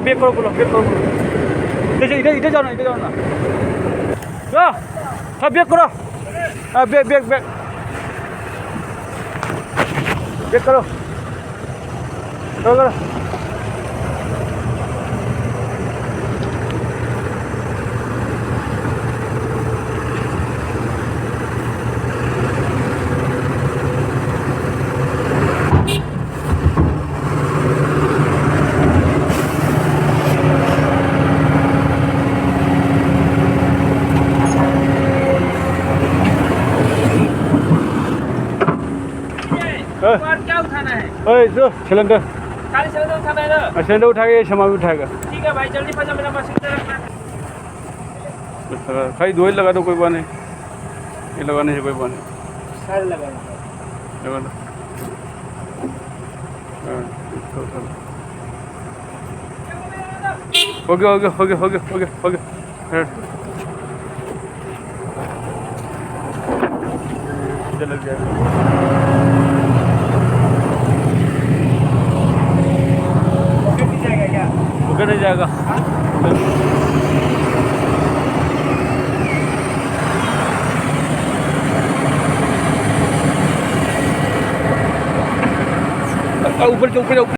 Bake করো বলো, bake করো বলো। এটা যাও না, এটা যাও না। হ্যাঁ, বেক করো। হ্যাঁ, বেক বেক বেক বেক করো, করো। और क्या उठाना है? जो सिलेंडर खाली सिलेंडर उठाना है ना? सिलेंडर उठा के सामान भी उठाएगा। ठीक है भाई, जल्दी पहुंचा, मेरा मशीन पे रखना है। खाली दो ही लगा दो, कोई बात नहीं। ये लगाने से कोई बात नहीं, सारे लगाना है। लगा दो। हो गया हो गया हो गया हो गया हो गया हो गया। लग जाएगा। पॉकेट नहीं जाएगा। ऊपर ऊपर ऊपर